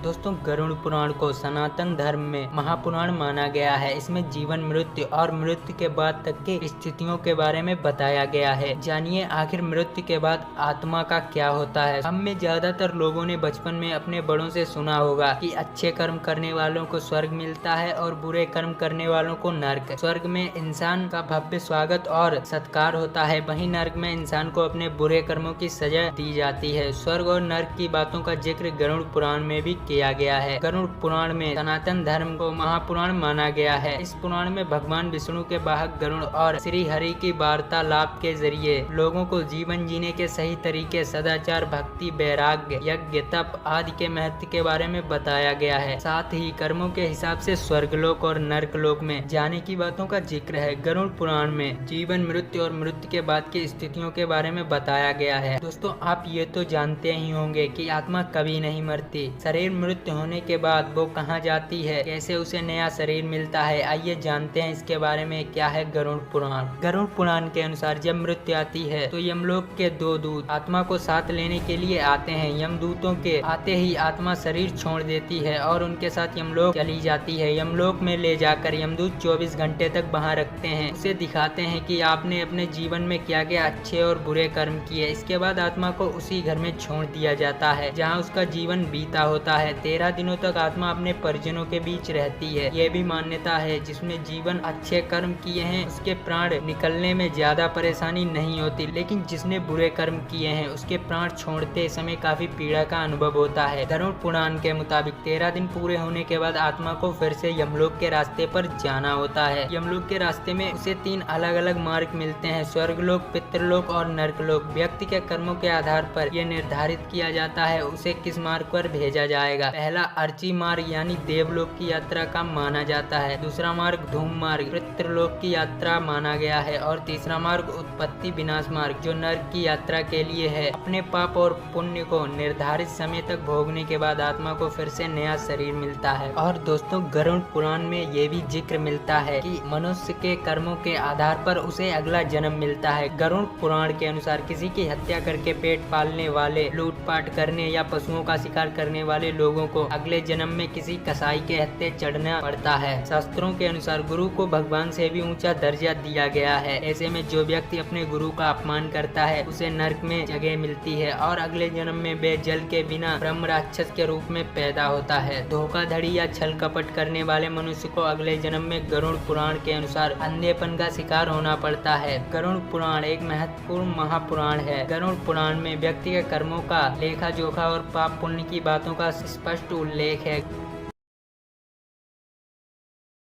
दोस्तों, गरुड़ पुराण को सनातन धर्म में महापुराण माना गया है। इसमें जीवन, मृत्यु और मृत्यु के बाद तक की स्थितियों के बारे में बताया गया है। जानिए आखिर मृत्यु के बाद आत्मा का क्या होता है। हम में ज्यादातर लोगों ने बचपन में अपने बड़ों से सुना होगा कि अच्छे कर्म करने वालों को स्वर्ग मिलता है और बुरे कर्म करने वालों को नर्क। स्वर्ग में इंसान का भव्य स्वागत और सत्कार होता है, वहीं नर्क में इंसान को अपने बुरे कर्मों की सजा दी जाती है। स्वर्ग और नर्क की बातों का जिक्र गरुड़ पुराण में भी किया गया है। गरुड़ पुराण में सनातन धर्म को महापुराण माना गया है। इस पुराण में भगवान विष्णु के वाहक गरुड़ और श्री हरि की वार्तालाप के जरिए लोगों को जीवन जीने के सही तरीके, सदाचार, भक्ति, वैराग्य, यज्ञ, तप आदि के महत्व के बारे में बताया गया है। साथ ही कर्मों के हिसाब से स्वर्गलोक और नर्कलोक में जाने की बातों का जिक्र है। गरुड़ पुराण में जीवन, मृत्यु और मृत्यु के बाद की स्थितियों के बारे में बताया गया है। दोस्तों, आप ये तो जानते ही होंगे कि आत्मा कभी नहीं मरती। शरीर मृत्यु होने के बाद वो कहाँ जाती है, कैसे उसे नया शरीर मिलता है, आइए जानते हैं इसके बारे में। क्या है गरुड़ पुराण। गरुड़ पुराण के अनुसार जब मृत्यु आती है तो यमलोक के दो दूत आत्मा को साथ लेने के लिए आते हैं। यमदूतों के आते ही आत्मा शरीर छोड़ देती है और उनके साथ यमलोक चली जाती है। यमलोक में ले जाकर यमदूत 24 घंटे तक वहाँ रखते हैं। उसे दिखाते हैं कि आपने अपने जीवन में क्या क्या अच्छे और बुरे कर्म किए। इसके बाद आत्मा को उसी घर में छोड़ दिया जाता है जहाँ उसका जीवन बीता होता है। 13 दिनों तक आत्मा अपने परिजनों के बीच रहती है। ये भी मान्यता है जिसने जीवन अच्छे कर्म किए हैं उसके प्राण निकलने में ज्यादा परेशानी नहीं होती, लेकिन जिसने बुरे कर्म किए हैं उसके प्राण छोड़ते समय काफी पीड़ा का अनुभव होता है। गरुड़ पुराण के मुताबिक 13 दिन पूरे होने के बाद आत्मा को फिर से यमलोक के रास्ते पर जाना होता है। यमलोक के रास्ते में उसे 3 अलग अलग मार्ग मिलते हैं, स्वर्गलोक, पितृलोक और नर्कलोक। व्यक्ति के कर्मों के आधार पर यह निर्धारित किया जाता है उसे किस मार्ग पर भेजा जाएगा। पहला अर्ची मार्ग यानी देवलोक की यात्रा का माना जाता है। दूसरा मार्ग धूम मार्ग पितृलोक की यात्रा माना गया है और तीसरा मार्ग उत्पत्ति विनाश मार्ग जो नर्क की यात्रा के लिए है। अपने पाप और पुण्य को निर्धारित समय तक भोगने के बाद आत्मा को फिर से नया शरीर मिलता है। और दोस्तों, गरुड़ पुराण में ये भी जिक्र मिलता है कि मनुष्य के कर्मों के आधार पर उसे अगला जन्म मिलता है। गरुड़ पुराण के अनुसार किसी की हत्या करके पेट पालने वाले, लूटपाट करने या पशुओं का शिकार करने वाले लोगों को अगले जन्म में किसी कसाई के हत्थे चढ़ना पड़ता है। शास्त्रों के अनुसार गुरु को भगवान से भी ऊंचा दर्जा दिया गया है। ऐसे में जो व्यक्ति अपने गुरु का अपमान करता है उसे नर्क में जगह मिलती है और अगले जन्म में वे जल के बिना ब्रह्म राक्षस के रूप में पैदा होता है। धोखाधड़ी या छल कपट करने वाले मनुष्य को अगले जन्म में गरुड़ पुराण के अनुसार अंधेपन का शिकार होना पड़ता है। गरुड़ पुराण एक महत्वपूर्ण महापुराण है। गरुड़ पुराण में व्यक्ति के कर्मों का लेखा जोखा और पाप पुण्य की बातों का स्पष्ट उल्लेख है।